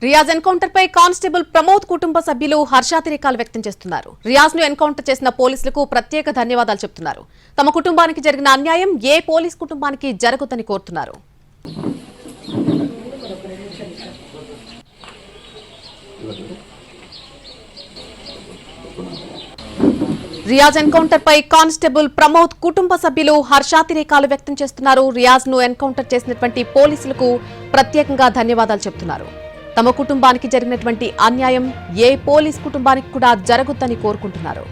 Riyaz encounter పై constable Pramod కుటుంబ సభ్యులు హర్షాతిరేకాలు వ్యక్తం చేస్తున్నారు. రియాజ్ ను ఎన్కౌంటర్ చేసిన పోలీసులకు ప్రత్యేక ధన్యవాదాలు చెబుతున్నారు. తమ కుటుంబానికి జరిగిన అన్యాయం ఏ పోలీస్ కుటుంబానికి జరగదని కోరుతున్నారు. రియాజ్ ఎన్కౌంటర్ పై కానిస్టేబుల్ ప్రమోద్ కుటుంబ సభ్యులు హర్షాతిరేకాలు వ్యక్తం చేస్తున్నారు. రియాజ్ ను ఎన్కౌంటర్ చేసినటువంటి పోలీసులకు ప్రత్యేకంగా ధన్యవాదాలు చెబుతున్నారు. తమ కుటుంబానికి జరిగినటువంటి అన్యాయం ఏ పోలీస్ కుటుంబానికి కూడా జరగొద్దని కోరుకుంటున్నారు.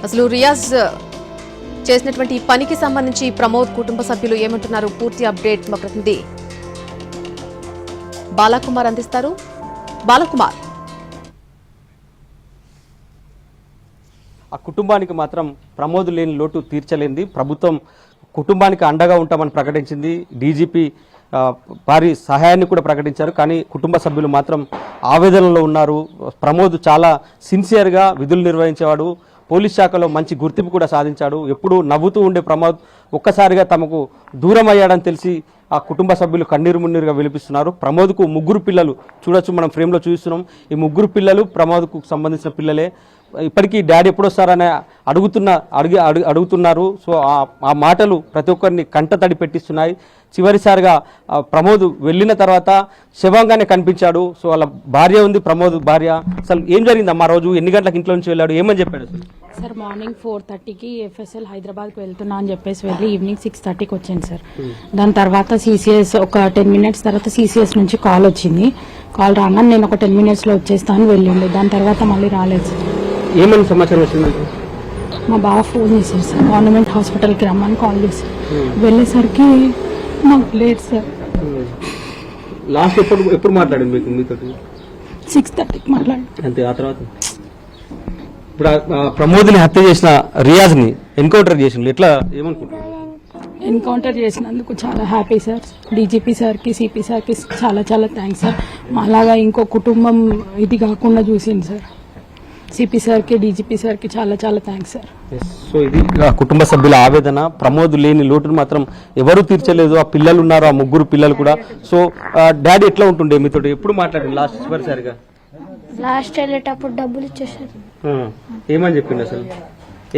అసలు రియాజ్ చేసినటువంటి పనికి సంబంధించి ప్రమోద్ కుటుంబ సభ్యులు ఏమంటున్నారు? పూర్తి అప్డేట్ మా ప్రతినిధి బాలకుమార్ అందిస్తారు. బాలకుమార్, ఆ కుటుంబానికి మాత్రం ప్రమోద్ లేని లోటు తీర్చలేంది. ప్రభుత్వం కుటుంబానికి అండగా ఉంటామని ప్రకటించింది. డీజీపీ భారీ సహాయాన్ని కూడా ప్రకటించారు. కానీ కుటుంబ సభ్యులు మాత్రం ఆవేదనలో ఉన్నారు. ప్రమోద్ చాలా సిన్సియర్గా విధులు నిర్వహించేవాడు. పోలీస్ శాఖలో మంచి గుర్తింపు కూడా సాధించాడు. ఎప్పుడూ నవ్వుతూ ఉండే ప్రమోద్ ఒక్కసారిగా తమకు దూరం అయ్యాడని తెలిసి ఆ కుటుంబ సభ్యులు కన్నీరు మున్నీరుగా విలిపిస్తున్నారు. ప్రమోద్కు ముగ్గురు పిల్లలు చూడొచ్చు, మనం ఫ్రేమ్లో చూస్తున్నాం. ఈ ముగ్గురు పిల్లలు ప్రమోద్కు సంబంధించిన పిల్లలే. ఇప్పటికీ డాడీ ఎప్పుడు వస్తారని అడుగుతున్నారు. సో ఆ మాటలు ప్రతి ఒక్కరిని కంటతడి పెట్టిస్తున్నాయి. చివరిసారిగా ప్రమోద్ వెళ్ళిన తర్వాత శవంగానే కనిపించాడు. సో వాళ్ళ భార్య ఉంది, ప్రమోద్ భార్య. అసలు ఏం జరిగిందమ్మా? రోజు ఎన్ని గంటలకు ఇంట్లో నుంచి వెళ్ళాడు, ఏమని చెప్పాడు అసలు? సార్ మార్నింగ్ 4:30కి ఎఫ్ఎస్ఎల్ హైదరాబాద్కి వెళ్తున్నా అని చెప్పేసి వెళ్ళి ఈవినింగ్ 6:30కి వచ్చాను సార్. దాని తర్వాత సిసిఎస్ ఒక 10 minutes తర్వాత సిసిఎస్ నుంచి కాల్ వచ్చింది. కాల్ రాగానే నేను ఒక 10 minutesలో వచ్చేస్తాను వెళ్ళిండు. దాని తర్వాత మళ్ళీ రాలేదు సార్. ఏమని సమాచారం వచ్చిందంటే మా బావ ఫోన్ చేశారు సార్, గవర్నమెంట్ హాస్పిటల్కి రమ్మని కాల్ చేశారు. వెళ్ళేసరికి నాకు లేదు సార్. లాస్ట్ ఎప్పుడు మాట్లాడింది మీతో? 6:30కి మాట్లాడి అంతే. ఆ తర్వాత ఇప్పుడు ప్రమోద్ని హత్య చేసిన రియాజ్ని ఎన్కౌంటర్ చేసిండు, ఎట్లా ఏమనుకుంటున్నారు? ఎన్కౌంటర్ చేసినందుకు చాలా హ్యాపీ సార్. డీజీపీ సార్కి, సిపి సార్కి చాలా చాలా థ్యాంక్స్ సార్. అలాగా ఇంకో కుటుంబం ఇది కాకుండా చూసింది సార్. సిపి సార్కి, డీజీపీ సార్కి చాలా చాలా థ్యాంక్స్ సార్. సో ఇది కుటుంబ సభ్యుల ఆవేదన. ప్రమోద్ లేని లోటును మాత్రం ఎవరూ తీర్చలేదు. ఆ పిల్లలు ఉన్నారు, ఆ ముగ్గురు పిల్లలు కూడా. సో డాడీ ఎట్లా ఉంటుండే మీతో? ఎప్పుడు మాట్లాడింది లాస్ట్ చివరిసారిగా? లాస్ట్ వెళ్ళేటప్పుడు డబ్బులు ఇచ్చేసారు. ఏమని చెప్పిండు అసలు?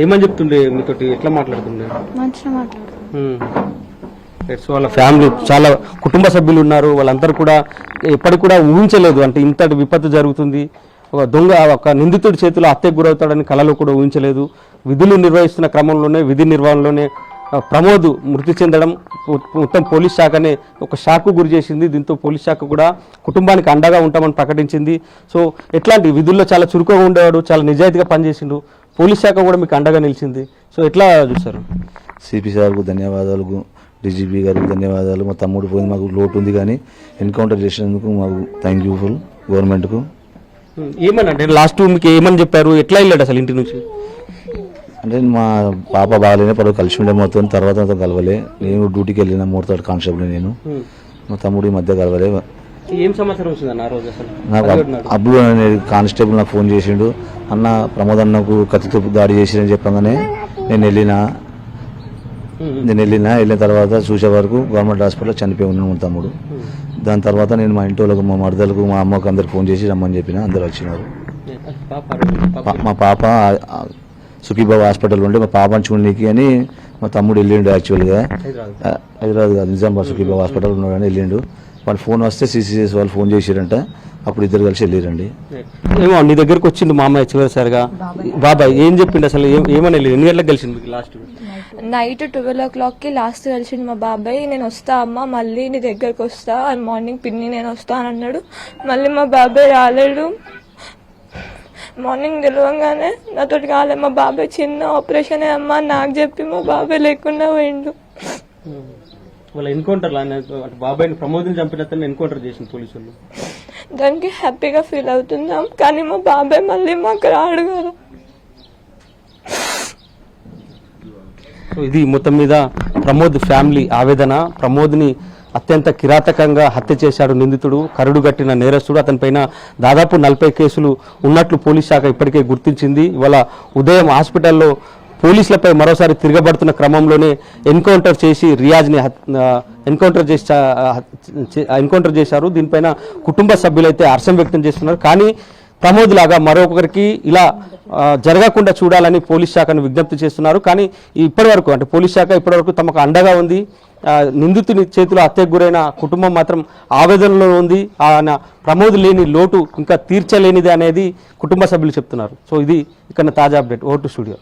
ఏమని చెప్తుండే మీతో? ఎట్లా మాట్లాడుతుండే? మంచిగా మాట్లాడుతుంది. సో వాళ్ళ ఫ్యామిలీ చాలా కుటుంబ సభ్యులు ఉన్నారు. వాళ్ళందరూ కూడా ఎప్పటికి కూడా ఊహించలేదు అంటే ఇంతటి విపత్తు జరుగుతుంది, ఒక దొంగ ఒక నిందితుడి చేతిలో హత్యకు గురవుతాడని కలలో కూడా ఊహించలేదు. విధులు నిర్వహిస్తున్న క్రమంలోనే, విధి నిర్వహణలోనే ప్రమోద్ మృతి చెందడం మొత్తం పోలీస్ శాఖనే ఒక షాక్కు గురి చేసింది. దీంతో పోలీస్ శాఖ కూడా కుటుంబానికి అండగా ఉంటామని ప్రకటించింది. సో ఎట్లాంటి విధుల్లో చాలా చురుకుగా ఉండేవాడు, చాలా నిజాయితీగా పనిచేసిండు. పోలీస్ శాఖ కూడా మీకు అండగా నిలిచింది. సో ఎట్లా చూస్తారు? సిపి సార్కు ధన్యవాదాలు, డీజీపీ గారికి ధన్యవాదాలు. మా తమ్ముడు పోయింది, మాకు లోటు ఉంది, కానీ ఎన్కౌంటర్ చేసినందుకు మాకు థ్యాంక్ యూ ఫుల్ గవర్నమెంట్కు. ఏమన్నా అంటే లాస్ట్ మీకు ఏమని చెప్పారు? ఎట్లా వెళ్ళాడు అసలు ఇంటి నుంచి? అంటే మా పాప బాగాలేనే పర్వ కలిసి ఉండే మొత్తం, తర్వాత కలవలే. నేను డ్యూటీకి వెళ్ళిన 3rd కానిస్టేబుల్, నేను మా తమ్ముడు ఈ మధ్య కలవలే. ఏం సమాచారం వచ్చిందన్న ఆ రోజు అసలు? నాకు అబ్బులు అనే కానిస్టేబుల్ నాకు ఫోన్ చేసిండు, అన్న ప్రమోద్ అన్నకు కత్తితో దాడి చేసిరని చెప్పగానే నేను వెళ్ళిన తర్వాత చూసే వరకు గవర్నమెంట్ హాస్పిటల్లో చనిపోయి ఉన్నాను మా తమ్ముడు. దాని తర్వాత నేను మా ఇంటి వాళ్ళకు, మా మరదలకు, మా అమ్మకు అందరికి ఫోన్ చేసి రమ్మని చెప్పిన. అందరు వచ్చినారు. మా పాప సుఖీబాబు హాస్పిటల్ ఉంటే మా పాపని చూడడానికి అని మా తమ్ముడు వెళ్ళిండు. యాక్చువల్గా హైదరాబాద్ కాదు, నిజామాబాద్ సుఖీబాబు హాస్పిటల్ ఉన్నాడని వెళ్ళిండు. వాళ్ళు ఫోన్ వస్తే సిసిఎస్ వాళ్ళు ఫోన్ చేసిరంట. అప్పుడు ఇద్దరు కలిసి వెళ్ళిరండి. ఏమో నీ దగ్గరకు వచ్చిండు మా అమ్మాయి చివరిసారిగా. బాబాయ్ ఏం చెప్పిండు అసలు? ఏమని వెళ్ళి ఎన్ని గంటలకు కలిసింది లాస్ట్? నైట్ 12 o'clockకి లాస్ట్ కలిసింది మా బాబాయ్. నేను వస్తా అమ్మ, మళ్ళీ నీ దగ్గరకు వస్తా, మార్నింగ్ పిన్ని నేను వస్తా అని అన్నాడు. మళ్ళీ మా బాబాయ్ రాలేడు. మార్నింగ్ తెలియగానే నాతోటి కాలే. మా బాబాయ్ చిన్న ఆపరేషన్ అమ్మ నాకు చెప్పి మా బాబాయ్ లేకుండా పోయిండు. వాళ్ళ ఎన్కౌంటర్ బాబాయ్ని ప్రమోద్ని చంపినట్టు ఎన్కౌంటర్ చేసిన పోలీసులు. దానికి హ్యాపీగా ఫీల్ అవుతున్నాం, కానీ మా బాబాయ్ మళ్ళీ మాకు రాడు కదా. ఇది మొత్తం మీద ప్రమోద్ ఫ్యామిలీ ఆవేదన. ప్రమోద్ని అత్యంత కిరాతకంగా హత్య చేశాడు నిందితుడు, కరుడుగట్టిన నేరస్తుడు. అతనిపైన దాదాపు 40 కేసులు ఉన్నట్లు పోలీస్ శాఖ ఇప్పటికే గుర్తించింది. ఇవాళ ఉదయం హాస్పిటల్లో పోలీసులపై మరోసారి తిరగబడుతున్న క్రమంలోనే ఎన్కౌంటర్ చేసి రియాజ్ని ఎన్కౌంటర్ చేశారు. దీనిపైన కుటుంబ సభ్యులైతే హర్షం వ్యక్తం చేస్తున్నారు. కానీ ప్రమోద్ లాగా మరొకరికి ఇలా జరగకుండా చూడాలని పోలీస్ శాఖను విజ్ఞప్తి చేస్తున్నారు. కానీ ఇప్పటివరకు అంటే పోలీస్ శాఖ ఇప్పటివరకు తమకు అండగా ఉంది. నిందితుని చేతిలో హత్యకు గురైన కుటుంబం మాత్రం ఆవేదనలో ఉంది. ఆయన ప్రమోద్ లేని లోటు ఇంకా తీర్చలేనిది అనేది కుటుంబ సభ్యులు చెప్తున్నారు. సో ఇది ఇక్కడ తాజా అప్డేట్. Over to studio.